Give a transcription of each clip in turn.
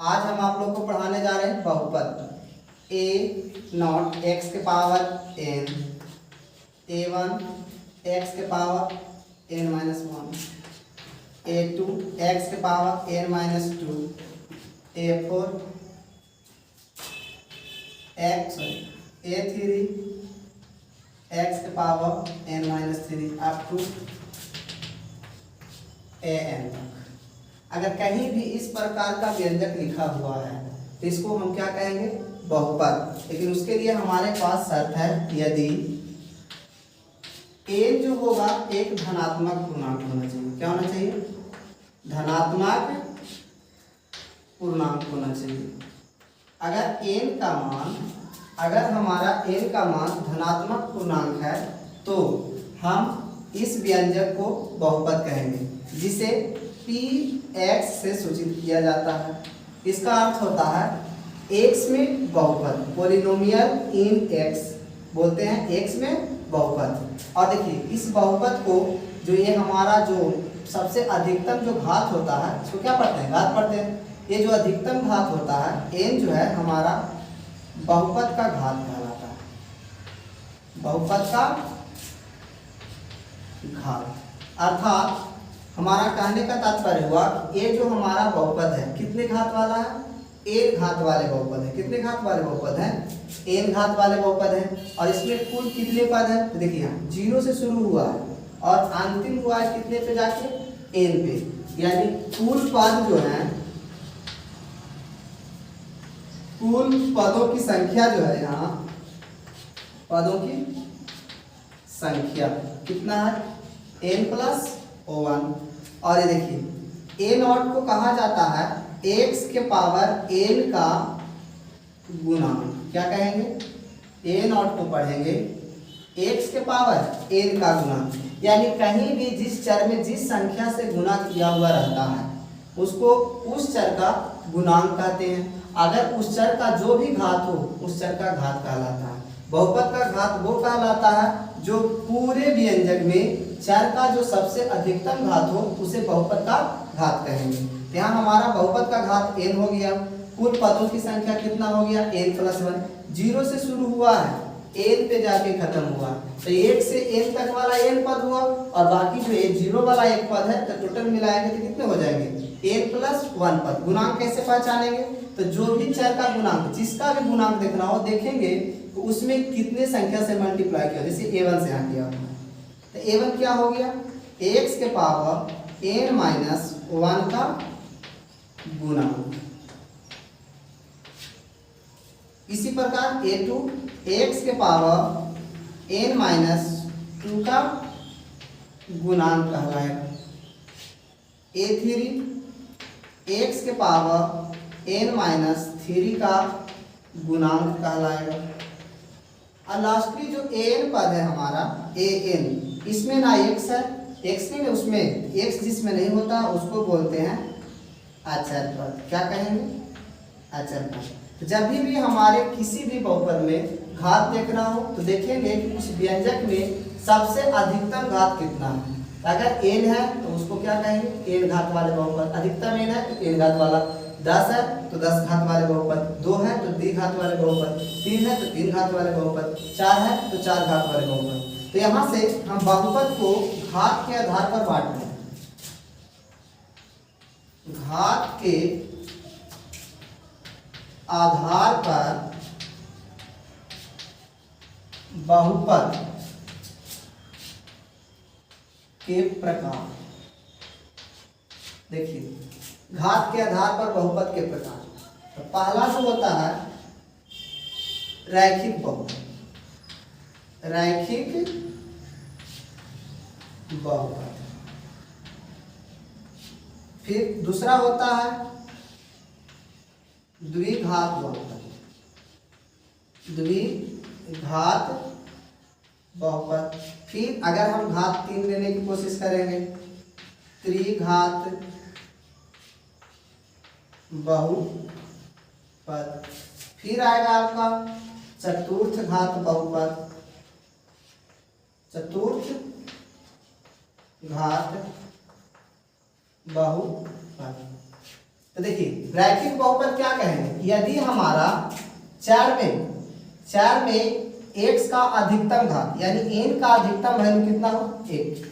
आज हम आप लोग को पढ़ाने जा रहे हैं बहुपद ए नॉट एक्स के power N, A one X के power N minus one, A two X के power N minus two, A four X A three X के power N minus three up to A N तक। अगर कहीं भी इस प्रकार का व्यंजक लिखा हुआ है तो इसको हम क्या कहेंगे? बहुपद। लेकिन उसके लिए हमारे पास शर्त है, यदि एन जो होगा एक धनात्मक पूर्णांक होना चाहिए। क्या होना चाहिए? धनात्मक पूर्णांक होना चाहिए। अगर हमारा एन का मान धनात्मक पूर्णांक है तो हम इस व्यंजक को बहुपद कहेंगे, जिसे पी एक्स से सूचित किया जाता है। इसका अर्थ होता है एक्स में बहुपद, पॉलिनोमियल इन एक्स बोलते हैं, एक्स में बहुपद। और देखिए इस बहुपद को जो ये हमारा जो सबसे अधिकतम जो घात होता है इसको क्या पढ़ते हैं? घात पढ़ते हैं। ये जो अधिकतम घात होता है एन जो है हमारा बहुपद का घात कहलाता है, बहुपद का घात। अर्थात हमारा कहने का तात्पर्य हुआ कि ये जो हमारा बहुपद है कितने घात वाला है? एन घात वाले बहुपद है। कितने घात वाले बहुपद है? एन घात वाले बहुपद है। और इसमें कुल कितने पद है? तो देखिए यहाँ जीरो से शुरू हुआ है और अंतिम हुआ है कितने पे जाके? एन पे। यानी कुल पद जो है, कुल पदों की संख्या जो है, यहाँ पदों की संख्या कितना है? N plus one. और ये देखिए ए नॉट को कहा जाता है एक्स के पावर एन का गुणांक। क्या कहेंगे? ए नॉट को पढ़ेंगे एक्स के पावर एन का गुणांक। यानी कहीं भी जिस चर में जिस संख्या से गुणा किया हुआ रहता है उसको उस चर का गुणांक कहते हैं। अगर उस चर का जो भी घात हो उस चर का घात कहलाता है। बहुपद का घात वो कहलाता है जो पूरे व्यंजक में चर का जो सबसे अधिकतम घात हो उसे बहुपद का घात कहेंगे। यहाँ हमारा बहुपद का घात एन हो गया। कुल पदों की संख्या कितना हो गया? N plus one. जीरो से शुरू हुआ है, एन पे जाके खत्म हुआ, तो एक से एन तक वाला एन पद हुआ और बाकी जो एक जीरो वाला एक पद है तो टोटल मिलाएंगे तो कितने हो जाएंगे? एन प्लस वन पद। गुणांक कैसे पहचानेंगे? तो जो भी चर का गुणांक, जिसका भी गुणांक देखना हो देखेंगे तो उसमें कितने संख्या से मल्टीप्लाई किया। जैसे a1 से यहाँ किया हुआ तो a1 क्या हो गया? एक्स के पावर एन माइनस वन का गुणांक। इसी प्रकार a2 एक्स के पावर एन माइनस टू का गुणांक कहलाएगा। a3 एक्स के पावर एन माइनस थ्री का गुणांक कहलाएगा। और लास्टली जो एन पद है हमारा ए एन, इसमें ना एक्स है, एक्स नहीं, उसमें एक्स जिसमें नहीं होता उसको बोलते हैं अचर पद। क्या कहेंगे? अचर पद। तो जब भी हमारे किसी भी बहुपद में घात देखना हो तो देखेंगे कि उस व्यंजक में सबसे अधिकतम घात कितना है। अगर एन है तो उसको क्या कहेंगे? एन घात वाले बहुपद। अधिकतम एन है तो एन घात वाला। 10 है तो 10 घात वाले बहुपद। 2 है तो 2 घात वाले बहुपद। 3 है तो 3 घात वाले बहुपद। 4 है तो 4 घात वाले बहुपद। तो यहाँ से हम बहुपद को घात के आधार पर बांटते हैं। घात के आधार पर बहुपद के प्रकार। देखिए घात के आधार पर बहुपद के प्रकार। तो पहला जो होता है रैखिक बहुपद। रैखिक बहुपद। फिर दूसरा होता है द्विघात बहुपद। द्विघात बहुपद। फिर अगर हम घात 3 लेने की कोशिश करेंगे, त्रिघात बहुपद। फिर आएगा आपका चतुर्थ घात बहुपद। चतुर्थ घात बहुपद। तो देखिए रैखिक बहुपद क्या कहेंगे, यदि हमारा चार में x का अधिकतम घात यानी n का अधिकतम वैल्यू कितना हो 1,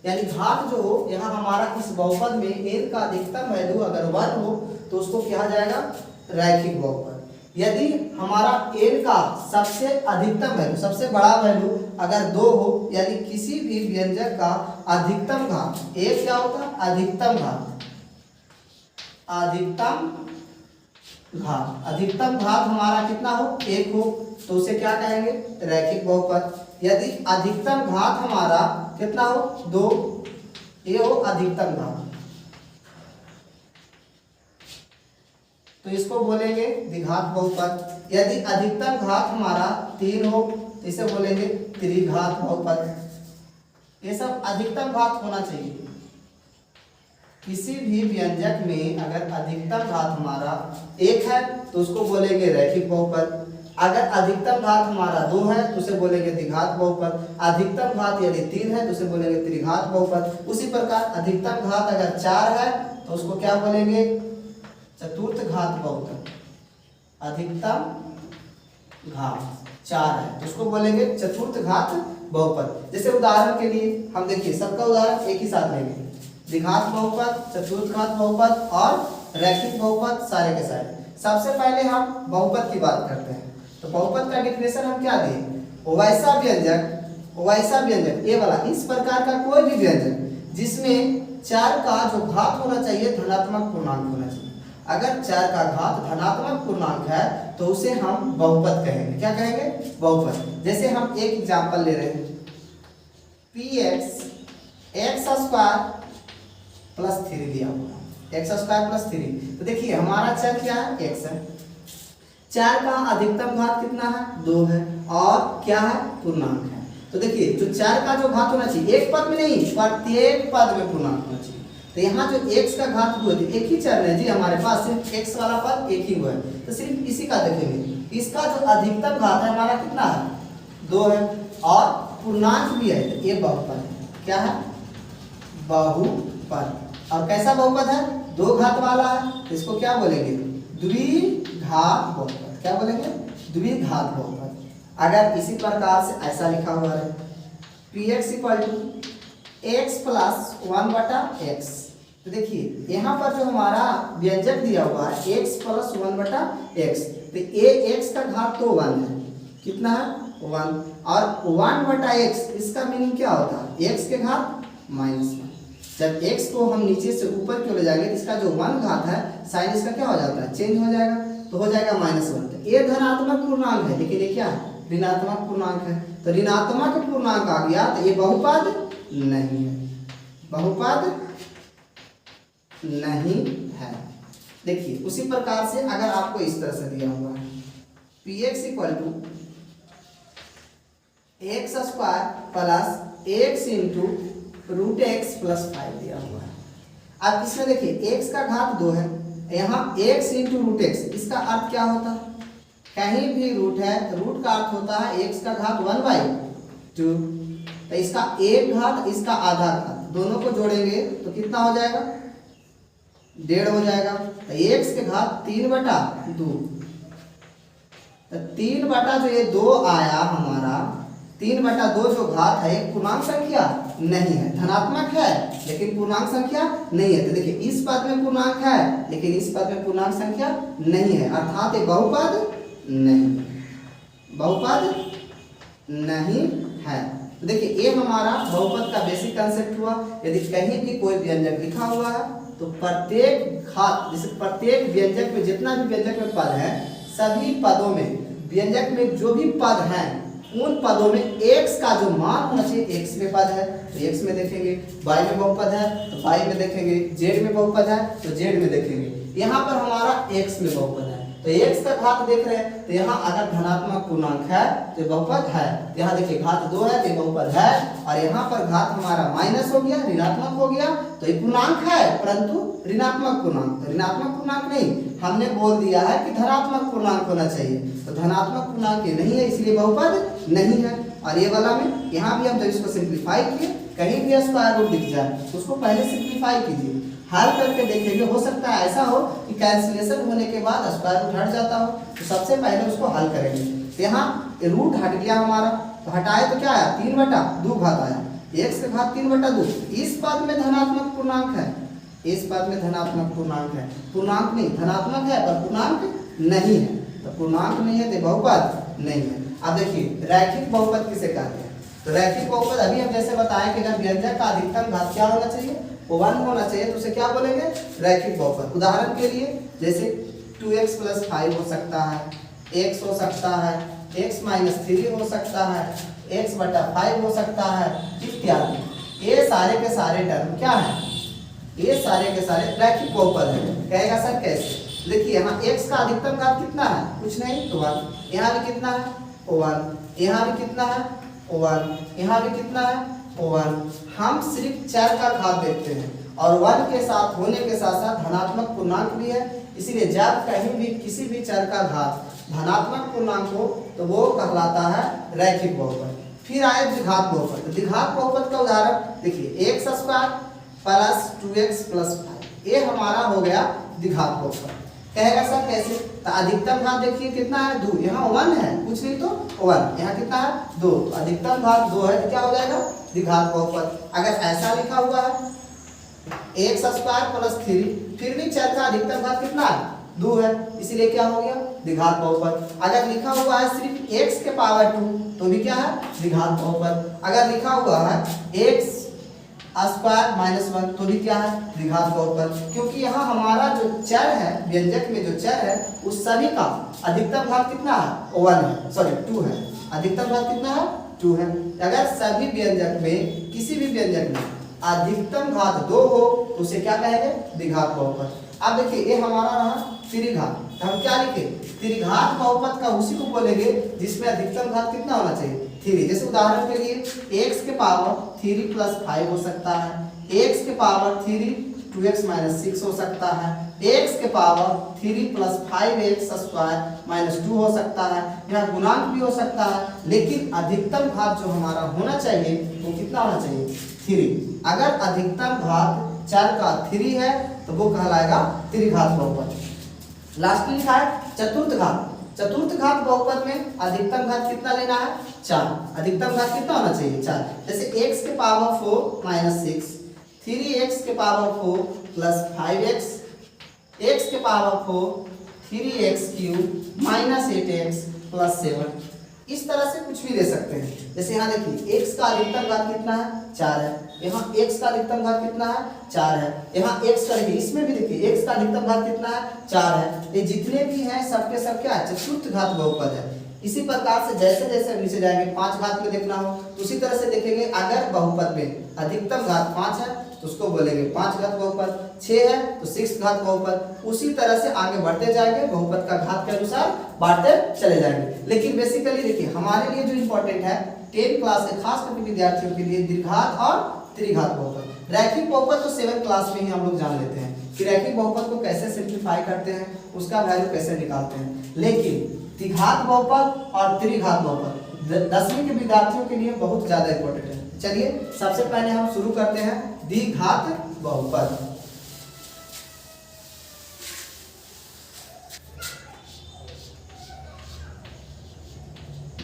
यानी घात जो हो यहाँ हमारा इस बहुपद में n का अधिकतम वैल्यू अगर 1 हो तो उसको कहा जाएगा रैखिक बहुपद। यदि हमारा n का सबसे अधिकतम वैल्यू सबसे बड़ा वैल्यू अगर 2 हो यानी किसी भी व्यंजक का अधिकतम घात, एक क्या होता है अधिकतम घात, अधिकतम घात हमारा कितना हो 1 हो तो उसे क्या कहेंगे रैखिक बहुपद। यदि अधिकतम घात हमारा कितना हो 2, ये हो अधिकतम घात, तो इसको बोलेंगे द्विघात बहुपद। यदि अधिकतम घात हमारा 3 हो तो इसे बोलेंगे त्रिघात बहुपद। ये सब अधिकतम घात होना चाहिए। किसी भी व्यंजक में अगर अधिकतम घात हमारा 1 है तो उसको बोलेंगे रैखिक बहुपद। अगर अधिकतम घात हमारा 2 है तो उसे बोलेंगे द्विघात बहुपद। अधिकतम घात यदि 3 है तो उसे बोलेंगे त्रिघात बहुपद। उसी प्रकार अधिकतम घात अगर 4 है तो उसको क्या बोलेंगे चतुर्थ घात बहुपद। अधिकतम घात 4 है तो उसको बोलेंगे चतुर्थ घात बहुपद। जैसे उदाहरण के लिए हम देखिए सबका उदाहरण एक ही साथ लेंगे, द्विघात बहुपद, चतुर्थ घात बहुपद और रैखिक बहुपद सारे के सारे। सबसे पहले हम बहुपद की बात करते हैं तो बहुपद का डेफिनेशन हम क्या दें, वैसा व्यंजक ये वाला इस प्रकार का कोई भी व्यंजक जिसमें 4 का जो घात होना चाहिए धनात्मक पूर्णांक होना चाहिए। अगर 4 का घात धनात्मक पूर्णांक है तो उसे हम बहुपद कहेंगे। क्या कहेंगे बहुपद। जैसे हम एक एग्जांपल ले रहे हैं px x² प्लस 3 दिया हुआ x² प्लस 3। तो देखिए हमारा चर क्या है x है, 4 का अधिकतम घात कितना है 2 है और क्या है पूर्णांक है। तो देखिए जो 4 का जो घात होना चाहिए एक पद में नहीं प्रत्येक पद में पूर्णांक होना चाहिए। तो यहाँ जो x का घात हुआ है एक ही चर है जी हमारे पास, सिर्फ x वाला पद एक ही हुआ है तो सिर्फ इसी का देखेंगे। इसका जो अधिकतम घात है हमारा कितना है 2 है और पूर्णांक भी है तो ये बहुपद है। क्या है बहुपद। और कैसा बहुपद है 2 घात वाला है तो इसको क्या बोलेंगे द्विघात बहुपद। क्या बोलेंगे द्विघात बहुपद। अगर इसी प्रकार से ऐसा लिखा हुआ है px = x प्लस 1/x, तो देखिए यहाँ पर जो हमारा व्यंजक दिया हुआ है x प्लस 1/x, तो ये x का घात तो 1 है, कितना है 1 और 1/x इसका मीनिंग क्या होता है x के घात -1। जब x को हम नीचे से ऊपर की ओर ले जाएंगे तो इसका जो 1 घात है साइन इसका क्या हो जाता है चेंज हो जाएगा तो हो जाएगा -1। ये धनात्मक पूर्णांक है लेकिन ये क्या है ऋणात्मक पूर्णांक है। तो ऋणात्मक पूर्णांक आ गया तो ये बहुपद नहीं है, बहुपद नहीं है। देखिए उसी प्रकार से अगर आपको इस तरह से दिया हुआ है px = x² plus x √x plus 5 दिया हुआ है। अब इसमें देखिए x का घात 2 है, यहाँ x √x इसका अर्थ क्या होता है, कहीं भी रूट है तो रूट का अर्थ होता है x का घात 1/2। तो इसका एक घात इसका आधा घात दोनों को जोड़ेंगे तो कितना हो जाएगा 1.5 हो जाएगा। तो x के घात 3/2, तो 3 जो ये 2 आया हमारा 3/2 जो घात है एक पूर्णांक संख्या नहीं है, धनात्मक है लेकिन पूर्णांक संख्या नहीं है। तो देखिए इस पद में पूर्णांक है लेकिन इस पद में पूर्णांक संख्या नहीं है, अर्थात ये बहुपद नहीं, बहुपद नहीं है। तो देखिए ये हमारा बहुपद का बेसिक कंसेप्ट हुआ। यदि कहीं भी कोई व्यंजक लिखा हुआ है तो प्रत्येक घात जैसे प्रत्येक व्यंजक में जितना भी व्यंजक में पद है सभी पदों में व्यंजक में जो भी पद हैं उन पदों में x का जो मान होना चाहिए x में पद है तो x में देखेंगे, y में बहुपद है तो y में देखेंगे, z में बहुपद है तो z में देखेंगे। यहाँ पर हमारा x में बहुपद है तो x का घात देख रहे हैं तो यहाँ अगर धनात्मक पूर्णांक है तो बहुपद है। यहाँ देखिए घात 2 है तो बहुपद है और यहाँ पर घात हमारा माइनस हो गया ऋणात्मक हो गया तो ये पूर्णांक है परंतु ऋणात्मक पूर्णांक, तो ऋणात्मक पूर्णांक नहीं, हमने बोल दिया है कि धनात्मक पूर्णांक होना चाहिए तो धनात्मक पूर्णांक ये नहीं है इसलिए बहुपद नहीं है। और ये वाला में यहाँ भी हम जब इसको सिंप्लीफाई किए कहीं भी स्क्वायर रूट दिख जाए उसको पहले सिंप्लीफाई कीजिए, हल करके देखेंगे, हो सकता है ऐसा हो कि कैंसिलेशन होने के बाद स्क्वायर रूट हट जाता हो, तो सबसे पहले उसको हल करेंगे। तो यहाँ रूट हट गया हमारा, तो हटाए तो क्या आया 3/2 घात आया, x के घात 3/2। इस पद में धनात्मक पूर्णांक है, इस पद में धनात्मक पूर्णांक है, पूर्णांक नहीं धनात्मक है पर पूर्णांक नहीं है, तो पूर्णांक नहीं है तो बहुपद नहीं है। अब देखिए रैखिक बहुपद किसे कहते हैं, तो रैखिक बहुपद अभी हम जैसे बताएं कि अगर व्यंजक का अधिकतम घात क्या होना चाहिए, 1 होना चाहिए, तो उसे क्या बोलेंगे रैखिक बहुपद। उदाहरण के लिए जैसे 2x + 5 हो सकता है, x हो सकता है, x - 3 हो सकता है, x/5 हो सकता है इत्यादि। ये सारे के सारे टर्म क्या है, ये सारे के सारे रैखिक बहुपद है। कहेगा सर कैसे, देखिए यहाँ x का अधिकतम घात कितना है, कुछ नहीं तो 1, यहाँ भी कितना है 1, यहाँ भी कितना है 1, यहाँ भी कितना है 1। हम सिर्फ चर का घात देखते हैं और 1 के साथ होने के साथ साथ धनात्मक पूर्णांक भी है, इसीलिए जब कहीं भी किसी भी चर का घात धनात्मक पूर्णांक हो तो वो कहलाता है रैखिक बहुपद। फिर आए द्विघात बहुपद। द्विघात बहुपद का उदाहरण देखिए x² + 2x + 5, ये हमारा हो गया द्विघात बहुपद। कहेगा सर कैसे, तो अधिकतम घात देखिए कितना है 2, यहाँ 1 है, कुछ नहीं तो 1, यहाँ कितना है 2, तो अधिकतम घात 2 है तो क्या हो जाएगा द्विघात बहुपद। अगर ऐसा लिखा हुआ है x² + 3, फिर भी चर का अधिकतम घात कितना है 2 है, इसीलिए क्या हो गया द्विघात बहुपद। अगर लिखा हुआ है सिर्फ x के पावर 2 तो भी क्या है द्विघात बहुपद। अगर लिखा हुआ है x² -1 तो भी क्या है द्विघात बहुपद, क्योंकि यहाँ हमारा जो चर है व्यंजक में जो चर है उस सभी का अधिकतम घात कितना है 1 है, सॉरी 2 है, अधिकतम घात कितना है 2 है। अगर सभी व्यंजक में किसी भी व्यंजक में अधिकतम घात 2 हो तो उसे क्या कहेंगे द्विघात बहुपद। अब देखिए ये हमारा रहा त्रिघात, तो हम क्या लिखे त्रिघात बहुपद का उसी को बोलेंगे जिसमें अधिकतम घात कितना होना चाहिए 3। जैसे उदाहरण के लिए x के पावर 3 + 5 हो सकता है, x के पावर 3 2x - 6 हो सकता है, x के पावर 3 + 5x² - 2 हो सकता है, यहाँ गुणांक भी हो सकता है, लेकिन अधिकतम घात जो हमारा होना चाहिए वो कितना होना चाहिए 3। अगर अधिकतम घात चर का 3 है तो वो कहलाएगा त्रिघात बहुपद। लास्ट में लिखा है चतुर्थ घात। चतुर्थ घात बहुपद में अधिकतम घात कितना लेना है 4, अधिकतम घात कितना होना चाहिए 4। जैसे x के पावर 4 - 6, 3x के पावर 4 + 5x, x के पावर 4 3x³ - 8x + 7, इस तरह से कुछ भी दे सकते हैं। जैसे यहाँ देखिए x का अधिकतम घात कितना है 4 है, यहाँ x का अधिकतम घात कितना है 4 है, यहाँ x का देखिए इसमें भी देखिए x का अधिकतम घात कितना है 4 है। ये जितने भी हैं सबके सब क्या चतुर्थ घात बहुपद है। इसी प्रकार से जैसे जैसे नीचे जाएंगे 5 घात में देखना हो तो उसी तरह से देखेंगे, अगर बहुपद में अधिकतम घात 5 है तो उसको बोलेंगे 5 घात बहुपद, 6 है तो 6 घात बहुपद। उसी तरह से आगे बढ़ते जाएंगे, बहुपद का घात के अनुसार बांटते चले जाएंगे। लेकिन बेसिकली देखिए हमारे लिए जो इंपॉर्टेंट है 10 क्लास के खास करके विद्यार्थियों के लिए द्विघात और त्रिघात बहुपद। रैखिक बहुपद तो 7 क्लास में ही हम लोग जान लेते हैं कि रैखिक बहुपद को कैसे सिंप्लीफाई करते हैं, उसका वैल्यू कैसे निकालते हैं। लेकिन द्विघात बहुपद और त्रिघात बहुपद 10वीं के विद्यार्थियों के लिए बहुत ज्यादा इंपॉर्टेंट है। चलिए सबसे पहले हम शुरू करते हैं द्विघात बहुपद।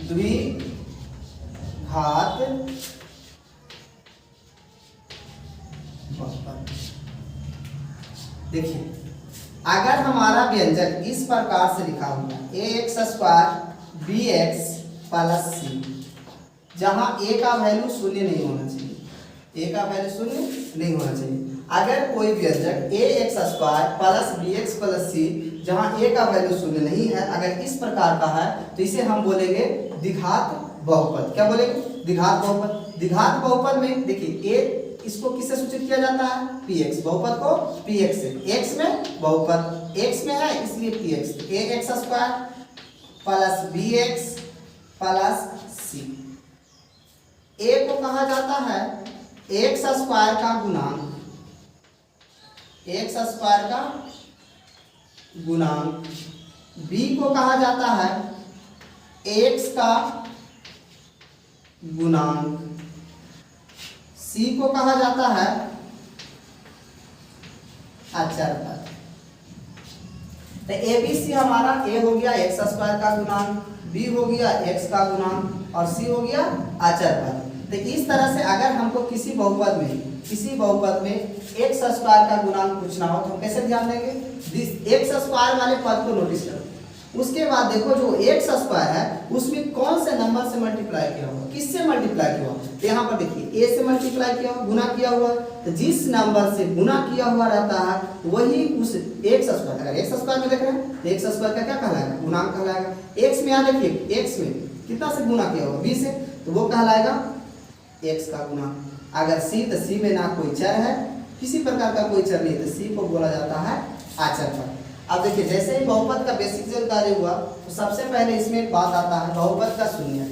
द्विघात बहुपद देखिए, अगर हमारा व्यंजक इस प्रकार से लिखा हुआ है ax² bx + c, जहां a का वैल्यू शून्य नहीं होना चाहिए, a का वैल्यू शून्य नहीं होना चाहिए। अगर कोई व्यंजक ax² + bx + c जहां a का वैल्यू शून्य नहीं है, अगर इस प्रकार का है तो इसे हम बोलेंगे द्विघात बहुपद। क्या बोलेंगे द्विघात बहुपद। द्विघात बहुपद में देखिए a इसको किससे सूचित किया जाता है px, बहुपद को px से, x में बहुपद x में है इसलिए px, ax² + bx + c। a को कहा जाता है x² का गुणांक, x² का गुणांक, b को कहा जाता है x का गुणांक, c को कहा जाता है अचर पद। तो ए बी सी हमारा ए हो गया एक्स स्क्वायर का गुणांक, बी हो गया एक्स का गुणांक और सी हो गया अचर पद। तो इस तरह से अगर हमको किसी बहुपद में एक्स स्क्वायर का गुणांक पूछना हो तो हम कैसे ध्यान देंगे, एक्स स्क्वायर वाले पद को नोटिस करो। उसके बाद देखो जो एक्स स्क्वायर है उसमें कौन से नंबर से मल्टीप्लाई किया हुआ, किससे मल्टीप्लाई किया हुआ। तो यहाँ पर देखिए ए से मल्टीप्लाई किया हुआ, गुना किया हुआ। तो जिस नंबर से गुना किया हुआ रहता है वही उस एक्स स्क्वायर, अगर एक्स स्क्वायर में देख रहे हैं तो एक्स स्क्वायर का क्या कहलाएगा, गुणांक कहलाएगा। एक्स में यहाँ देखिए एक्स में कितना से गुना किया हुआ, बी से, तो वो कहलाएगा एक्स का गुणांक। अगर सी, तो सी में ना कोई चर है, किसी प्रकार का कोई चर नहीं, तो सी को बोला जाता है अचर पद। अब देखिए जैसे ही बहुपद का बेसिक जानकारी हुआ तो सबसे पहले इसमें एक बात आता है बहुपद का शून्य।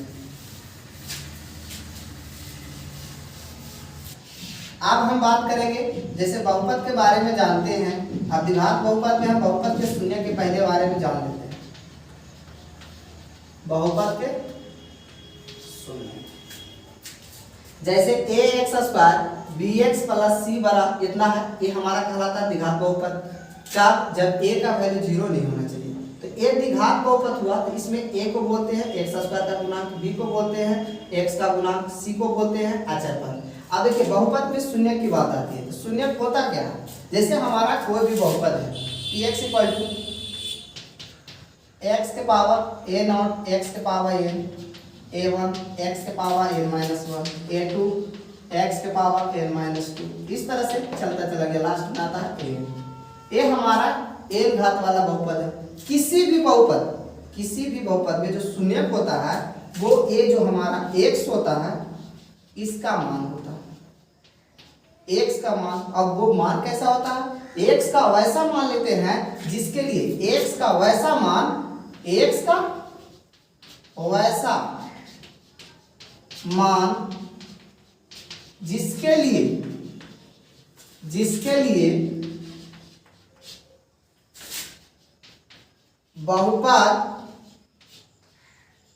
अब हम बात करेंगे जैसे बहुपद के बारे में जानते हैं, अब द्विघात बहुपद में हम बहुपद के शून्य के पहले बारे में जान लेते हैं। बहुपद के शून्य जैसे a x square b x plus c बराबर इतना है, ये हमारा कहलाता है द्विघात बहुपद का, जब ए का वैल्यू 0 नहीं होना चाहिए। तो ए द्विघात बहुपद हुआ तो इसमें ए को बोलते हैं एक्स स्क्वायर का गुणांक, बी को बोलते हैं एक्स का गुणांक, सी को बोलते हैं अचर पद। अब देखिए बहुपद में शून्य की बात आती है, तो शून्य होता क्या है, जैसे हमारा कोई भी बहुपद है P X equal to X के पावर ए नॉट एक्स के power N, A one X के power N minus one, A two X के पावर एन माइनस टू, इस तरह से चलता चला गया, लास्ट में आता है एन। ये हमारा एक घात वाला बहुपद है। किसी भी बहुपद में जो शून्यक होता है वो ए जो हमारा x होता है इसका मान होता है, x का मान। अब वो मान कैसा होता है, x का वैसा मान लेते हैं जिसके लिए x का वैसा मान, x का वैसा मान जिसके लिए बहुपद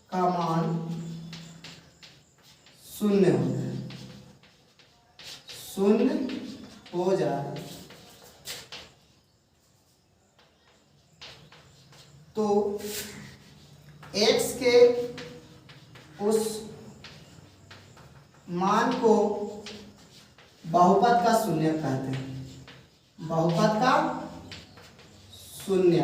का मान शून्य हो जाए, तो x के उस मान को बहुपद का शून्य कहते हैं, बहुपद का शून्य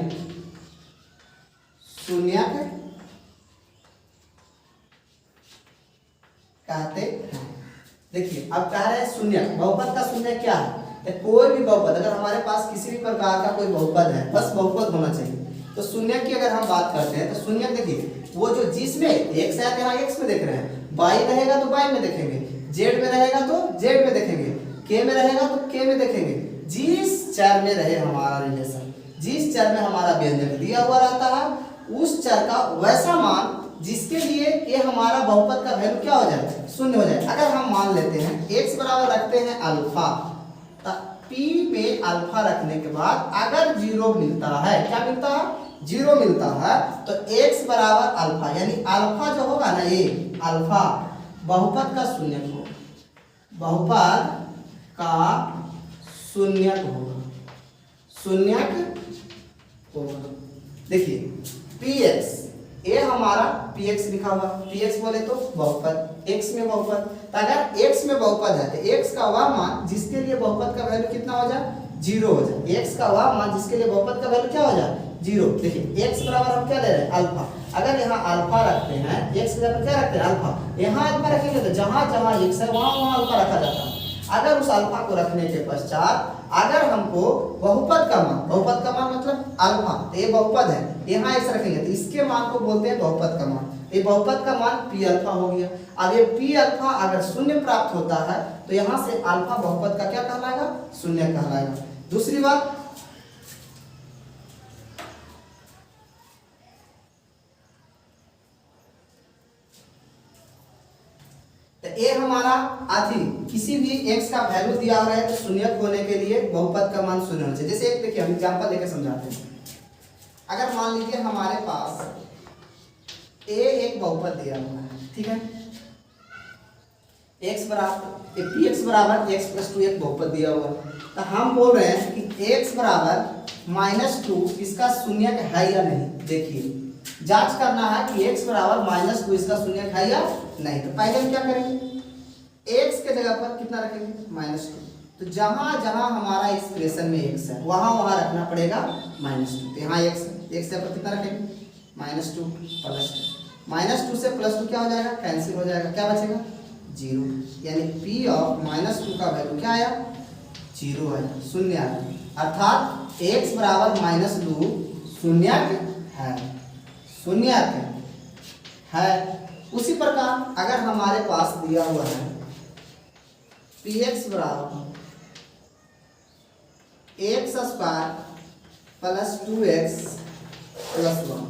कहते हैं। देखिए अब कह रहे हैं शून्य, बहुपद का शून्य क्या है, तो कोई भी बहुपद, अगर हमारे पास किसी भी प्रकार का कोई बहुपद है, बस बहुपद होना चाहिए। तो शून्य की अगर हम बात करते हैं तो शून्य देखिए वो जो जिसमें एक्स है, यहाँ एक्स में देख रहे हैं, वाई रहेगा तो वाई में देखेंगे, जेड में रहेगा तो जेड में देखेंगे, के में रहेगा तो के में देखेंगे। जिस चर में रहे हमारा रिलेशन, जिस चर में हमारा व्यंजक दिया हुआ रहता है उस चर का वैसा मान जिसके लिए ये हमारा बहुपद का वैल्यू क्या हो जाए, शून्य हो जाए। अगर हम मान लेते हैं x बराबर रखते हैं अल्फा, p में अल्फा रखने के बाद अगर 0 मिलता है, क्या मिलता है, 0 मिलता है, तो x बराबर अल्फा, यानी अल्फा जो होगा ना ये अल्फा बहुपद का शून्यक होगा, बहुपद का शून्यक होगा। देखिए px, ये हमारा px लिखा हुआ, px बोले तो बहुपद, x में बहुपद, तो अगर x में बहुपद है तो x का वह मान जिसके लिए बहुपद का वैल्यू कितना हो जाए, 0 हो जाए। x का वह मान जिसके लिए बहुपद का वैल्यू क्या हो जाए, 0। देखिए x बराबर हम क्या ले रहे हैं, अल्फा। अगर यहाँ अल्फा रखते हैं, x के जगह क्या रखते हैं, अल्फा, यहाँ अल्फा रखेंगे तो जहाँ जहाँ x है वहाँ अल्फा रखा जाता है। अगर उस अल्फा को रखने के पश्चात अगर हमको बहुपद का मान मतलब अल्फा, तो ये बहुपद है, यहाँ x रखेंगे तो इसके मान को बोलते हैं बहुपद का मान। ये बहुपद का मान पी अल्फा हो गया। अब ये पी अल्फा अगर शून्य प्राप्त होता है तो यहाँ से अल्फा बहुपद का क्या कहलाएगा, शून्य कहलाएगा। दूसरी बात, ए हमारा आदि किसी भी x का वैल्यू दिया हुआ है तो शून्यक होने के लिए बहुपद का मान शून्य होना चाहिए। जैसे एक देखिए हम एग्जांपल लेकर समझाते हैं। अगर मान लीजिए हमारे पास a एक बहुपद दिया हुआ है, ठीक है, x बराबर px बराबर x प्लस 2 एक बहुपद दिया हुआ है, तो हम बोल रहे हैं कि x बराबर -2 इसका शून्यक है या नहीं। देखिए जांच करना है कि x बराबर -2 इसका शून्यक है या नहीं। तो पहले हम क्या करेंगे, x के जगह पर कितना रखेंगे -2। तो जहां जहां हमारा एक्सप्रेशन में x है वहां वहां रखना पड़ेगा -2। तो यहाँ x है, x पर कितना रखेंगे -2 प्लस 2 -2 से +2 क्या हो जाएगा, कैंसिल हो जाएगा, क्या बचेगा 0। यानी p ऑफ -2 का वैल्यू क्या आया 0 है, शून्य आया। अर्थात x बराबर -2 शून्यक है, शून्यक है। उसी प्रकार अगर हमारे पास दिया हुआ है px बराबर x² प्लस 2x प्लस 1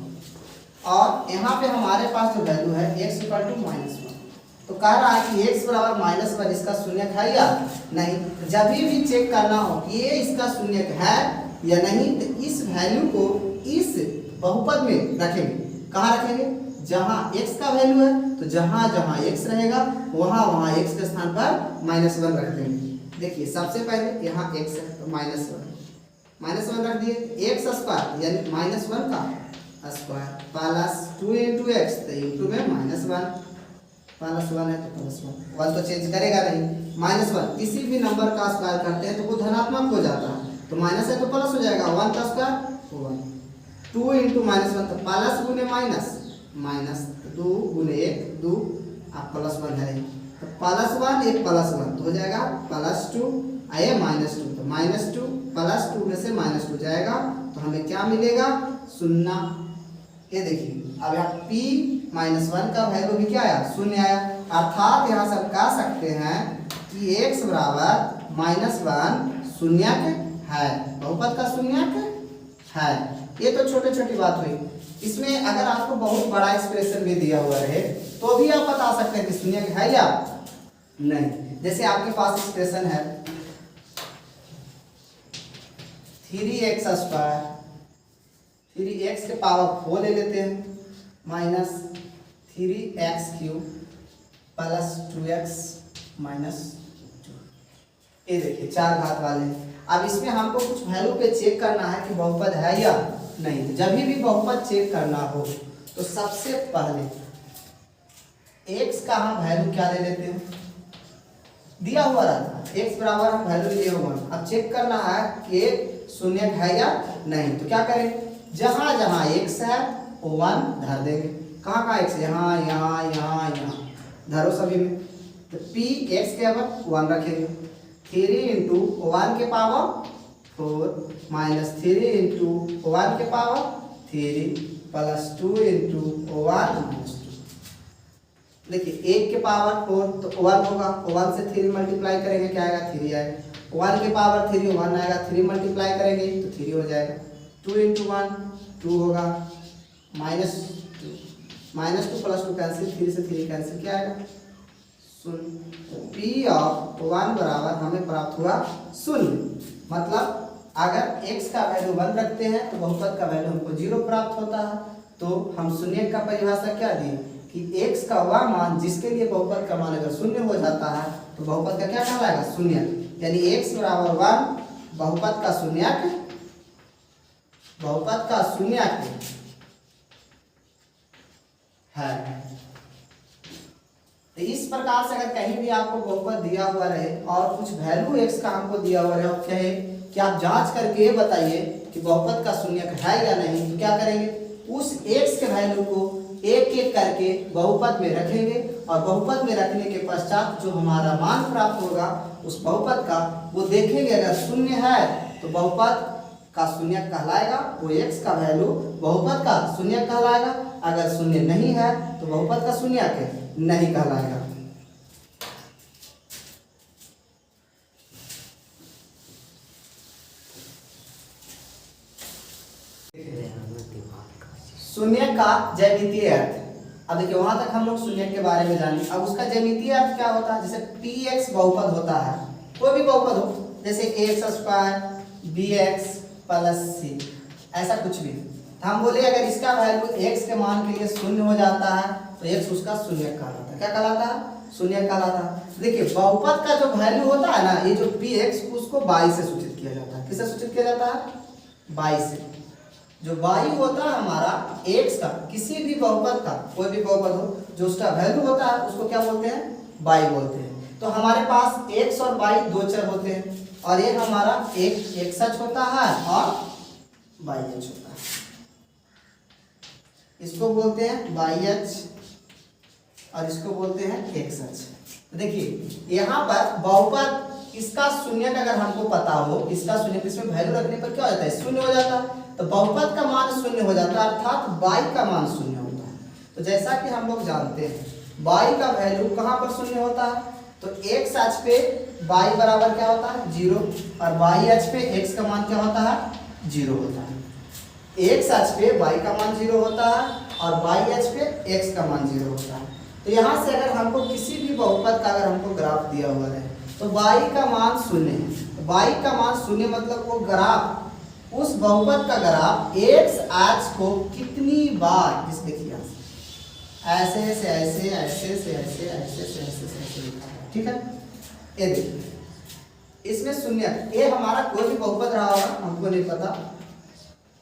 और यहाँ पे हमारे पास जो वैल्यू है x इक्वल टू -1, तो कह रहा है कि x बराबर -1 इसका शून्यक है या नहीं। जब भी चेक करना हो कि ये इसका शून्यक है या नहीं, तो इस वैल्यू को इस बहुपद में रखेंगे। कहाँ रखेंगे, जहाँ x का वैल्यू है तो जहाँ जहाँ x रहेगा वहाँ वहाँ x के स्थान पर -1 रख देंगे। देखिए सबसे पहले यहाँ x है तो -1 रख दिए, x² यानी -1 का स्क्वायर प्लस 2 × x, तो इंटू में -1 प्लस 1 है तो प्लस 1 तो चेंज करेगा नहीं। -1 किसी भी नंबर का स्क्वायर करते हैं तो वो धनात्मक हो जाता है, तो माइनस है तो प्लस हो जाएगा, 1 का स्क्वायर 1, 2 × -1 तो प्लस गुने माइनस 2 गुने 1 2 आप प्लस 1 है तो +1 एक +1 तो हो जाएगा +2 आए -2 तो -2 प्लस 2 में से -2 जाएगा तो हमें क्या मिलेगा 0। ये देखिए अब यहाँ p -1 का वैल्यू भी क्या आया 0 आया। अर्थात यहाँ से हम कह सकते हैं कि x बराबर -1 शून्यक है, बहुपद का शून्यक है। ये तो छोटी छोटी बात हुई। इसमें अगर आपको बहुत बड़ा एक्सप्रेशन भी दिया हुआ रहे तो भी आप बता सकते हैं कि शून्यक है या नहीं। जैसे आपके पास एक्सप्रेशन है 3x² 3x के पावर 4 ले लेते हैं -3x³ प्लस 2x -2। ये देखिए 4 घात वाले। अब इसमें हमको कुछ वैल्यू पे चेक करना है कि बहुपद है या नहीं। जब भी बहुपद चेक करना हो तो सबसे पहले x का हम वैल्यू क्या ले लेते हैं, दिया हुआ रहता है x बराबर हम वैल्यू लिए हुआ। अब चेक करना है कि शून्यक है या नहीं, तो क्या करें, जहां जहां x है वो 1 धर देंगे। कहाँ कहाँ x, यहाँ यहाँ यहाँ यहाँ धरो सभी में। तो p x के अब 1 रखेंगे, 3 × 1 के पावर 4 माइनस 3 × 1 के पावर 3 प्लस 2 × 1 -2। देखिए 1 के पावर 4 तो 1 होगा, 1 से 3 मल्टीप्लाई करेंगे क्या आएगा 3 आएगा। 1 के पावर 3 1 आएगा, 3 मल्टीप्लाई करेंगे तो 3 हो जाएगा। 2 × 1 2 होगा, -2 प्लस 2 कैंसिल, 3 से 3 कैंसिल, क्या आएगा 0। p ऑफ 1 बराबर हमें प्राप्त हुआ 0। मतलब अगर x का वैल्यू 1 रखते हैं तो बहुपद का वैल्यू हमको 0 प्राप्त होता है। तो हम शून्य का परिभाषा क्या दी कि x का वह मान जिसके लिए बहुपद का मान अगर 0 हो जाता है तो बहुपद का क्या कहलाएगा शून्यक। यानी x बराबर 1 बहुपद का शून्यक, बहुपद का शून्यक है। तो इस प्रकार से अगर कहीं भी आपको बहुपद दिया हुआ रहे और कुछ वैल्यू x का हमको दिया हुआ रहे और कहे कि आप जांच करके ये बताइए कि बहुपद का शून्यक है या नहीं, तो क्या करेंगे, उस x के वैल्यू को एक एक करके बहुपद में रखेंगे और बहुपद में रखने के पश्चात जो हमारा मान प्राप्त होगा उस बहुपद का वो देखेंगे। अगर शून्य है तो बहुपद का शून्यक कहलाएगा, वो x का वैल्यू बहुपद का शून्यक कहलाएगा। अगर शून्य नहीं है तो बहुपद का शून्यक नहीं कहलाएगा। शून्य का ज्यामितीय अर्थ। अब देखिए वहां तक हम लोग शून्य के बारे में जाने। अब उसका ज्यामितीय अर्थ क्या होता है, जैसे px बहुपद होता है, कोई भी बहुपद हो, जैसे x² bx प्लस c, ऐसा कुछ भी। तो हम बोले अगर इसका वैल्यू x के मान के लिए 0 हो जाता है तो x उसका शून्यक कहलाता है। क्या कहलाता है, शून्य कहलाता है। देखिए बहुपद का जो वैल्यू होता है ना, ये जो px उसको y से सूचित किया जाता है। किससे सूचित किया जाता है? y से। जो y होता है हमारा x का, किसी भी बहुपद का, कोई भी बहुपद हो, जो उसका वैल्यू होता है उसको क्या बोलते हैं? y बोलते हैं। तो हमारे पास x और y दो चर होते हैं, और ये हमारा एक xh होता है और yh होता है। इसको बोलते हैं yh और इसको बोलते हैं xh। तो देखिए यहाँ पर बहुपद इसका शून्य का अगर हमको पता हो, इसका शून्य, इसमें वैल्यू रखने पर क्या हो जाता है? शून्य हो जाता है। तो बहुपद का मान शून्य हो जाता है, अर्थात y का मान शून्य होता है। तो जैसा कि हम लोग जानते हैं y का वैल्यू कहाँ पर शून्य होता है? तो x अक्ष पे y बराबर क्या होता है? 0, और y अक्ष पे x का मान क्या होता है? 0 होता है। x अक्ष पे y का मान 0 होता है और y अक्ष पे x का मान 0 होता है। तो यहाँ से अगर हमको किसी भी बहुपद का अगर हमको ग्राफ दिया हुआ है तो y का मान शून्य है। y का मान शून्य मतलब वो ग्राफ, उस बहुपद का ग्राफ x अक्ष को कितनी बार, इस देखिए ऐसे से ऐसे, ऐसे से ऐसे, ऐसे से ऐसे से ऐसे लिखा है, ठीक है। ये देखिए इसमें शून्य, ये हमारा कोई भी बहुपद रहा होगा, हमको नहीं पता,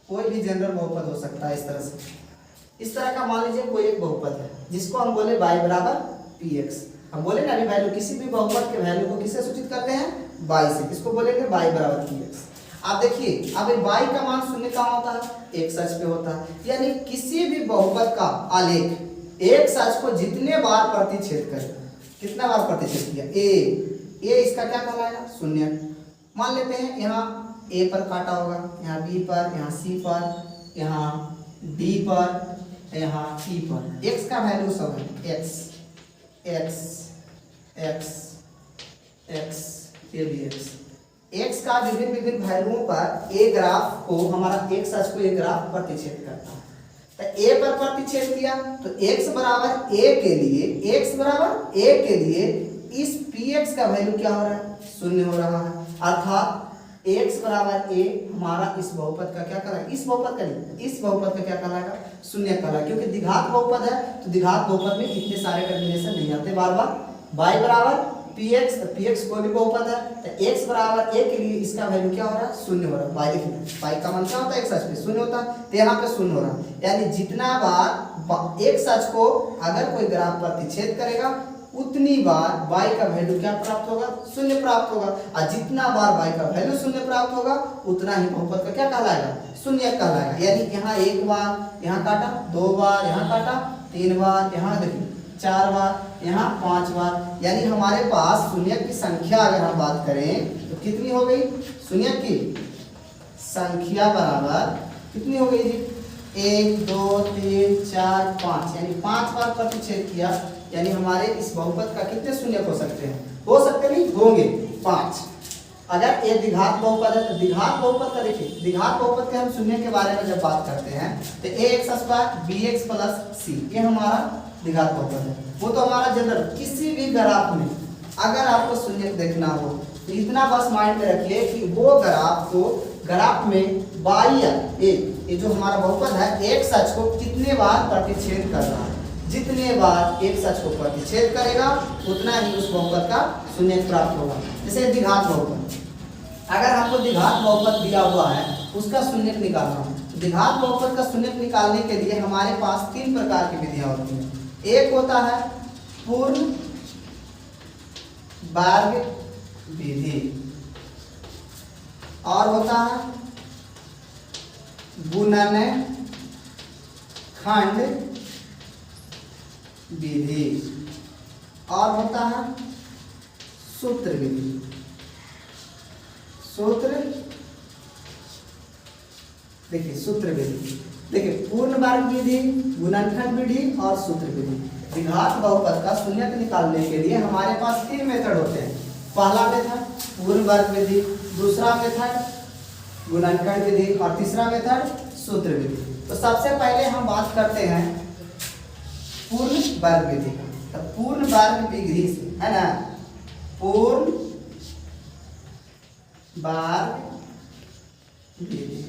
कोई भी जनरल बहुपद हो सकता है। इस तरह से, इस तरह का मान लीजिए कोई एक बहुपद है जिसको हम बोले y बराबर px। हम बोले ना अभी वैल्यू, किसी भी बहुपद के वैल्यू को किससे सूचित करते हैं? y से। किसको बोलेंगे? y बराबर px। आप देखिए अब y का मान शून्य कहाँ होता है? x अक्ष पे होता है। यानी किसी भी बहुपद का आलेख x अक्ष को जितने बार प्रतिच्छेद करे, कितना बार प्रतिच्छेद किया? a इसका क्या कहलाएगा? शून्य। मान लेते हैं यहाँ a पर काटा होगा, यहाँ b पर, यहाँ c पर, यहाँ d पर, यहाँ e पर। x का वैल्यू सब है x, x, x, x, ये भी x का विभिन्न विभिन्न वैल्युओं पर a ग्राफ को, हमारा x अक्ष को ये ग्राफ प्रतिच्छेद करता है। तो a पर प्रतिच्छेद किया तो x बराबर a के लिए, x बराबर a के लिए इस px का वैल्यू क्या हो रहा है? शून्य हो रहा है। अर्थात x बराबर a हमारा इस बहुपद का क्या कहलाएगा? इस बहुपद का नहीं, इस बहुपद का क्या कहलाएगा? शून्य कहलाएगा, क्योंकि द्विघात बहुपद है। तो द्विघात बहुपद में इतने सारे कॉम्बिनेशन नहीं आते बार बार। y बराबर px, तो px कोई भी बहुपद है, तो x बराबर a के लिए इसका वैल्यू क्या हो रहा है? शून्य हो रहा है। y देखिए y का मान क्या होता है? x अक्ष पे शून्य होता है, तो यहाँ पे शून्य हो रहा है। यानी जितना बार x अक्ष को अगर कोई ग्राफ प्रतिच्छेद करेगा उतनी बार y का वैल्यू क्या प्राप्त होगा? शून्य प्राप्त होगा। और जितना बार y का वैल्यू शून्य प्राप्त होगा उतना ही बहुपद का क्या कहलाएगा? शून्य कहलाएगा। यानी यहाँ एक बार यहाँ काटा, दो बार यहाँ काटा, तीन बार यहाँ देखिए, चार बार यहाँ, पांच बार। यानी हमारे पास शून्य की संख्या अगर हम बात करें तो कितनी हो गई? शून्य की संख्या बराबर कितनी हो गई जी? 1 2 3 4 5, यानी 5 बार प्रतिच्छेद किया। यानी हमारे इस बहुपद का कितने शून्य हो सकते हैं? हो सकते नहीं, होंगे 5। अगर ये द्विघात बहुपद है तो द्विघात बहुपद का देखिए, द्विघात बहुपद के हम शून्य के बारे में जब बात करते हैं तो ax² bx + c, ये हमारा द्विघात बहुपद है। वो तो हमारा जनरल, किसी भी ग्राफ में अगर आपको शून्य देखना हो तो इतना बस माइंड में रखिए कि वो ग्राफ को, ग्राफ में y ये जो हमारा बहुपद है x अक्ष को कितने बार प्रतिच्छेद कर रहा है। जितने बार x अक्ष को प्रतिच्छेद करेगा उतना ही उस बहुपद का शून्य प्राप्त होगा। जैसे द्विघात बहुपद, अगर हमको द्विघात बहुपद दिया हुआ है उसका शून्य निकालना है, तो द्विघात बहुपद का शून्य निकालने के लिए हमारे पास 3 प्रकार की विधियां होती हैं। एक होता है पूर्ण वर्ग विधि, और होता है गुणनखंड विधि, और होता है सूत्र विधि। सूत्र देखिए, सूत्र विधि देखिए, पूर्ण वर्ग विधि, गुणनखंड विधि और सूत्र विधि। द्विघात बहुपद का शून्य निकालने के लिए हमारे पास 3 मेथड होते हैं। पहला मेथड पूर्ण वर्ग विधि, दूसरा मेथड गुणनखंड विधि और तीसरा मेथड सूत्र विधि। तो सबसे पहले हम बात करते हैं पूर्ण वर्ग विधि का। तो पूर्ण वर्ग विधि से है ना, पूर्ण वर्ग विधि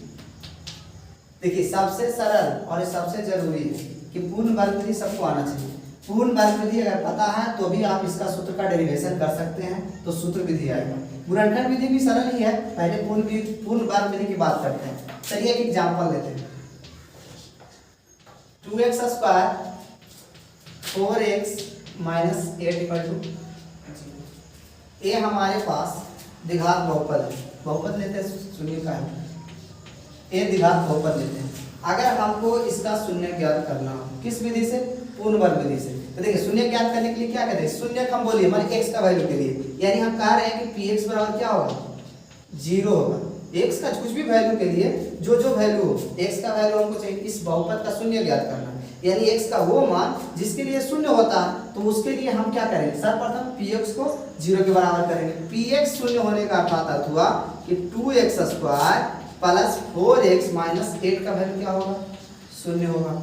देखिए सबसे सरल और सबसे जरूरी है कि पूर्ण वर्ग विधि सबको आना चाहिए। पूर्ण वर्ग विधि अगर पता है तो भी आप इसका सूत्र का डेरिवेशन कर सकते हैं, तो सूत्र विधि आएगा। गुणनखंड विधि भी सरल ही है, पहले पूर्ण वर्ग विधि की बात करते हैं। चलिए एक एग्जांपल लेते हैं। 2x square 4x minus 8 equal to 0। ये हमारे पास द्विघात बहुपद है, बहुपद लेते हैं शून्य का है, ये द्विघात बहुपद लेते हैं। अगर हमको इसका शून्य ज्ञात करना हो किस विधि से, पूर्ण वर्ग विधि से, तो देखिए शून्य ज्ञात करने के लिए क्या कहते हैं, शून्य हम बोलिए हमारे x का वैल्यू के लिए, यानी हम कह रहे हैं कि px बराबर क्या होगा, 0 होगा। x का कुछ भी वैल्यू के लिए जो जो वैल्यू हो, x का वैल्यू हमको चाहिए इस बहुपद का शून्य ज्ञात करना, यानी x का वो मान जिसके लिए शून्य होता है, तो उसके लिए हम क्या करेंगे, सर्वप्रथम px को 0 के बराबर करेंगे। px शून्य होने का अर्थ हुआ कि 2x square plus 4x minus 8 का वैल्यू क्या होगा, शून्य होगा।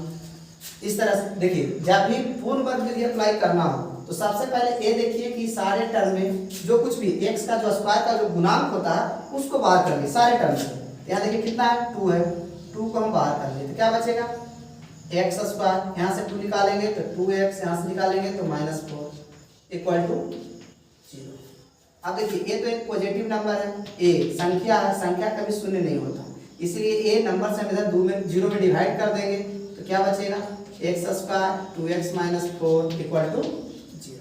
इस तरह से देखिए जब भी पूर्ण वर्ग विधि अप्लाई करना हो तो सबसे पहले ये देखिए कि सारे टर्म में जो कुछ भी x का जो स्क्वायर का जो गुणांक होता है उसको बाहर कर लिए सारे टर्म से। यहाँ देखिए कितना है, 2 है, 2 को हम बाहर कर लिए तो क्या बचेगा, x स्क्वायर, यहाँ से 2 निकालेंगे तो 2x, यहाँ से निकालेंगे तो -4 इक्वल टू 0। अब देखिए ये तो एक पॉजिटिव नंबर है, a संख्या है, संख्या कभी शून्य नहीं होता, इसलिए a नंबर से हम इधर 0 में डिवाइड कर देंगे तो क्या बचेगा, x square 2x minus 4 equal to 0।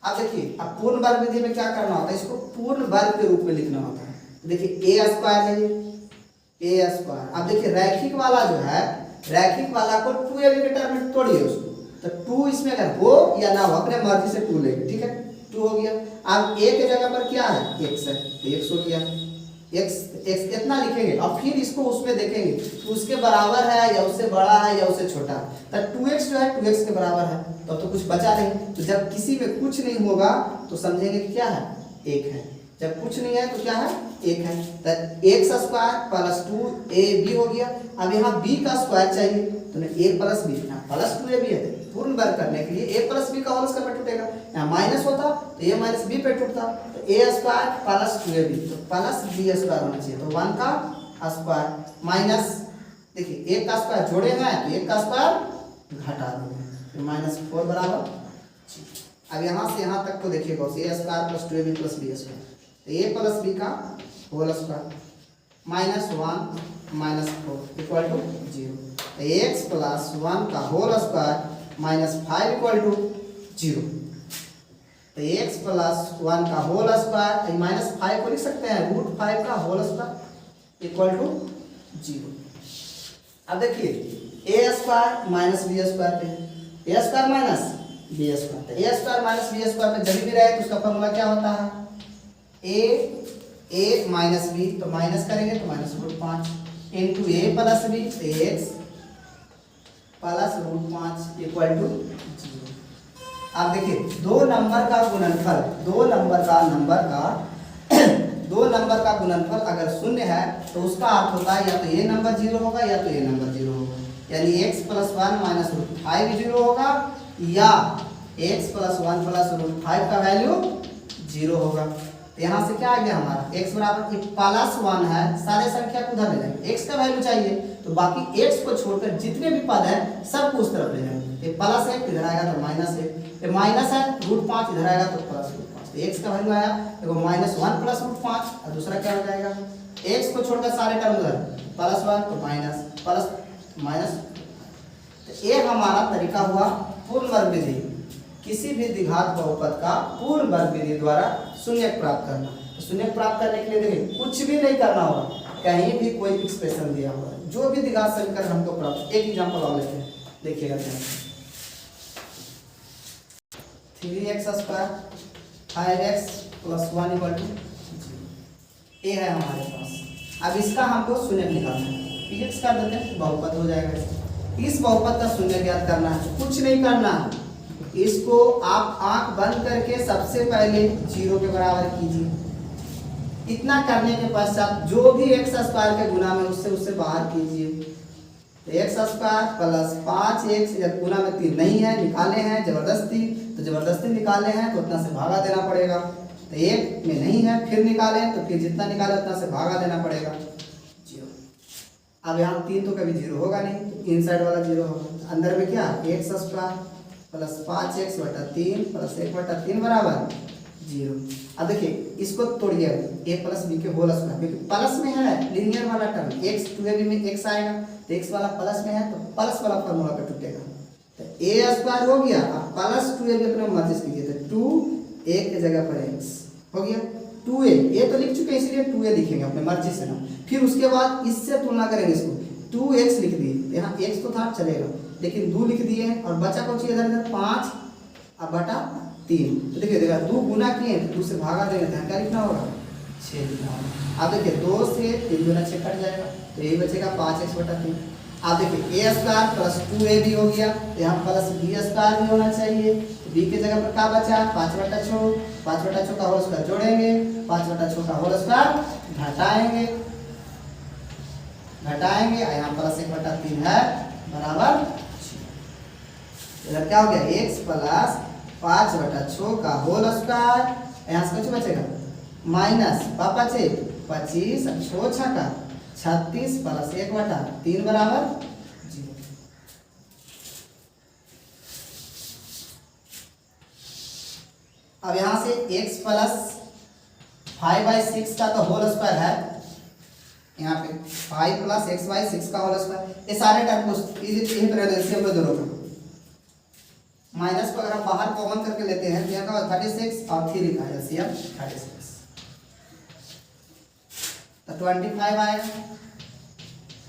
अब देखिए अब पूर्ण वर्ग विधि में क्या करना होता है, इसको पूर्ण वर्ग के रूप में लिखना होता है। देखिए a स्क्वायर है ये, a स्क्वायर। अब देखिए रैखिक वाला जो है, रैखिक वाला को 2ab के टर्म में तोड़िए उसको, तो 2 इसमें अगर हो या ना हो अपने मर्जी से 2 लेंगे, ठीक है, 2 हो गया। अब a के जगह पर क्या है, x है, तो x हो गया, x इतना लिखेंगे और फिर इसको उसमें देखेंगे तो उसके बराबर है या उससे बड़ा है या उससे छोटा है, तो 2x जो है 2x के बराबर है, तब तो कुछ बचा नहीं। तो जब किसी में कुछ नहीं होगा तो समझेंगे कि क्या है, 1 है, जब कुछ नहीं है तो क्या है, 1 है, तो x स्क्वायर प्लस 2ab हो गया। अब यहाँ b का स्क्वायर चाहिए तो a plus b, plus 2ab है, पूर्ण वर्ग करने के लिए a प्लस b का होल स्क्वायर पे टूटेगा, यहाँ माइनस होता तो a माइनस b पे टूटता, तो a स्क्वायर प्लस 2ab, तो प्लस b स्क्वायर होना चाहिए, तो 1 का स्क्वायर माइनस, देखिए 1 का स्क्वायर जोड़ेगा तो 1 का स्क्वायर घटा देंगे, तो -4 बराबर। अब यहाँ से यहाँ तक को देखिएगा, a square plus 2ab plus b square, तो a प्लस b का होल स्क्वायर -1 -4 इक्वल टू 0, तो x प्लस 1 का होल स्क्वायर -5 इक्वल टू 0, तो x प्लस 1 का होल स्क्वायर -5 को लिख सकते हैं √5 का होल स्क्वायर इक्वल टू 0। अब देखिए a square minus b square पे, a square minus b square, तो a square minus b square में जब भी रहे तो उसका फॉर्मूला क्या होता है, a माइनस b, तो माइनस करेंगे तो -5 into a plus b, x plus √5 equal to 0। अब देखिए दो नंबर का गुणनफल, दो नंबर का गुणनफल अगर शून्य है तो उसका अर्थ होता है या तो ये नंबर 0 होगा या तो ये नंबर 0 होगा, यानी x प्लस 1 माइनस √5 0 होगा या x प्लस 1 प्लस √5 का वैल्यू 0 होगा। तो यहाँ से क्या आ गया हमारा, x बराबर प्लस 1 है, सारे संख्या को उधर ले जाएंगे, x का वैल्यू चाहिए तो बाकी x को छोड़कर जितने भी पद हैं सबको उस तरफ ले जाएंगे, ये प्लस 1 इधर आएगा तो -1, ये माइनस है √5 इधर आएगा तो प्लस √5, तो x का वैल्यू आया देखो -1 प्लस √5 और दूसरा क्या हो जाएगा, x को छोड़कर सारे टर्म उधर +1 तो माइनस प्लस माइनस। तो ये हमारा तरीका हुआ पूर्ण वर्ग विधि, किसी भी द्विघात बहुपद का पूर्ण वर्ग विधि द्वारा शून्य प्राप्त करना। तो शून्य प्राप्त करने के लिए देखिए कुछ भी नहीं करना होगा, कहीं भी कोई एक्सप्रेशन दिया हुआ है जो भी द्विघात समीकरण हमको प्राप्त, एक एग्जांपल और लेते हैं, देखिएगा 3x square 5x plus 1 equal to 0, ये है हमारे पास। अब इसका हमको शून्य निकालना है, px कर देते हैं बहुपद हो जाएगा। इस बहुपद का शून्य ज्ञात करना है, कुछ नहीं करना, इसको आप आंख बंद करके सबसे पहले 0 के बराबर कीजिए। इतना करने के पश्चात जो भी x स्क्वायर के गुना में उससे बाहर कीजिए, तो x स्क्वायर प्लस 5x या गुना में 3 नहीं है, निकाले हैं जबरदस्ती, तो जबरदस्ती निकाले हैं तो उतना से भागा देना पड़ेगा, तो 1 में नहीं है फिर निकाले तो फिर जितना निकाले उतना से भागा देना पड़ेगा 0। अब यहाँ 3 तो कभी 0 होगा नहीं, तो इनसाइड वाला 0 होगा, तो अंदर में क्या x स्क्वायर प्लस 5x बटा 3 प्लस 1 बटा 3 बराबर 0। अब देखिए इसको तोड़िए, a प्लस बी के होल स्क्वायर, क्योंकि प्लस में है लीनियर वाला टर्म, x 2ab में x आएगा तो x वाला प्लस में है तो प्लस वाला फॉर्मूला पे टूटेगा, तो a स्क्वायर हो गया। अब प्लस 2ab अपने मर्जी से कीजिए तो 2 a की जगह पर x हो गया 2a, ये तो लिख चुके हैं इसलिए 2a लिखेंगे अपने मर्जी से ना। फिर उसके बाद इससे तुलना करेंगे, इसको 2x लिख दिए, यहाँ x तो था चलेगा लेकिन 2 लिख दिए हैं और बचा कौन सी इधर इधर 5 अब बटा 3। तो देखिए देखा 2 गुना किए तो 2 से भागा देंगे तो क्या लिखना होगा 6 लिखना होगा। अब देखिए 2 से 3 गुना 6 कट जाएगा तो यही बचेगा 5x बटा 3। अब देखिए a स्क्वायर प्लस 2ab हो गया तो यहाँ प्लस b स्क्वायर भी होना चाहिए, तो b की जगह पर क्या बचा 5 बटा 6, 5 बटा 6 का होल स्क्वायर जोड़ेंगे, 5 बटा 6 का होल स्क्वायर घटाएंगे यहाँ प्लस 1 बटा 3 है बराबर 6। इधर क्या हो गया x प्लस 5 बटा 6 का होल स्क्वायर, यहाँ से कुछ बचेगा माइनस पापा से 25 6 का 36 प्लस 1 बटा 3 बराबर 0। अब यहाँ से x प्लस 5/6 का तो होल स्क्वायर है, यहाँ पे 5 प्लस x/6 का होल स्क्वायर, ये सारे टर्म को यही एलसीएम में दोनों का माइनस को अगर हम बाहर कॉमन करके लेते हैं तो यहाँ का 36 और 3 लिखा है एलसीएम 36 तो 25 आएगा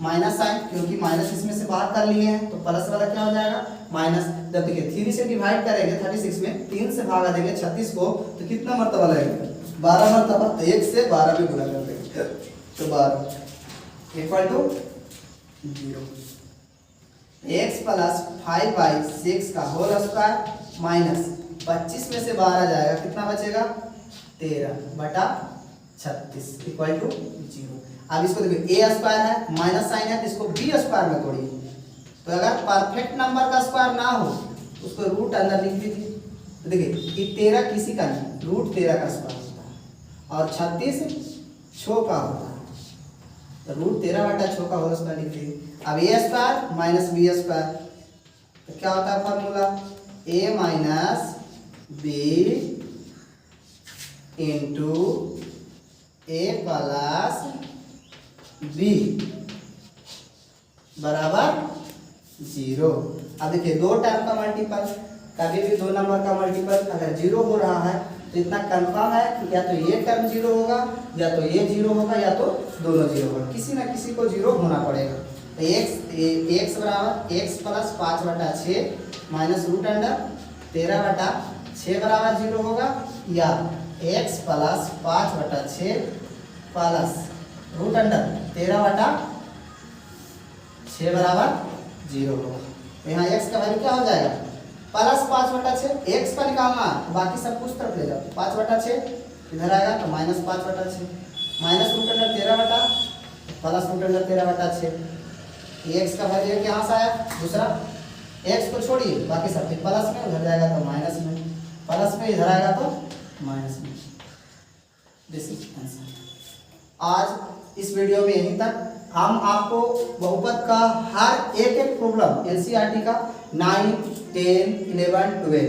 माइनस साइन, क्योंकि माइनस इसमें से बाहर कर लिए हैं तो प्लस वाला क्या हो जाएगा माइनस। जब देखिए 3 से डिवाइड करेंगे 36 में 3 से भागा देंगे 36 को तो कितना मर्तबा लगेगा 12 मर्तबा, तो 1 से 12 भी गुना कर देंगे तो 12 इक्वल टू 0। x प्लस 5/6 का होल स्क्वायर माइनस 25 में से 12 जाएगा कितना बचेगा 13 बटा 36 इक्वल टू 0। अब इसको देखिए a स्क्वायर है माइनस साइन है तो इसको b स्क्वायर में तोड़िए, तो अगर परफेक्ट नंबर का स्क्वायर ना हो उसको रूट अंदर लिख दीजिए। तो देखिए कि 13 किसी का नहीं, रूट 13 का स्क्वायर होता है और 36 6 का होता है, तो रूट 13 बटा 6 का होल स्क्वायर लिख दीजिए। अब a square minus b square तो क्या होता है formula a minus b into a plus b बराबर 0। अब देखिए दो टर्म का मल्टीपल, कभी भी दो नंबर का मल्टीपल अगर 0 हो रहा है तो इतना कंफर्म है कि या तो ये टर्म 0 होगा या तो ये 0 होगा या तो दोनों 0 होगा, किसी ना किसी को 0 होना पड़ेगा। तो x बराबर x प्लस 5 बटा 6 माइनस रूट अंडर 13 बटा 6 बराबर 0 होगा, या x प्लस 5 बटा 6 प्लस रूट अंडर 13 बटा 6 बराबर 0 होगा। तो यहाँ x का वैल्यू क्या हो जाएगा प्लस 5 बटा 6, x का निकालना बाकी सब कुछ तरफ ले जाओ, 5 बटा 6 इधर आएगा तो माइनस 5 बटा 6 माइनस रूट अंडर 13 बटा प्लस रूट अंडर 13 बटा 6, x का वैल्यू यहाँ से आया दूसरा, x को छोड़िए बाकी सब प्लस में, उधर जाएगा तो माइनस में, प्लस में इधर आएगा तो माइनस में। This is answer. आज इस वीडियो में यहीं तक। हम आपको बहुपद का हर एक प्रॉब्लम एनसीईआरटी का 9, 10, 11, 12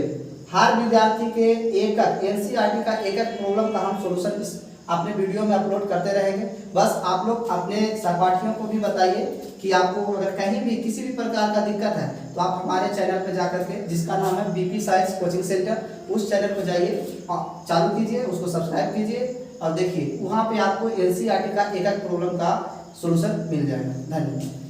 हर विद्यार्थी के एक एनसीईआरटी का एक प्रॉब्लम का हम सॉल्यूशन इस अपने वीडियो में अपलोड करते रहेंगे। बस आप लोग अपने सहपाठियों को भी बताइए कि आपको अगर कहीं भी किसी भी प्रकार का दिक्कत है तो आप हमारे चैनल पर जाकर के, जिसका नाम है बीपी साइंस कोचिंग सेंटर, उस चैनल पर जाइए, चालू कीजिए, उसको सब्सक्राइब कीजिए और देखिए वहाँ पे आपको एनसीईआरटी का एक प्रॉब्लम का सॉल्यूशन मिल जाएगा। धन्यवाद।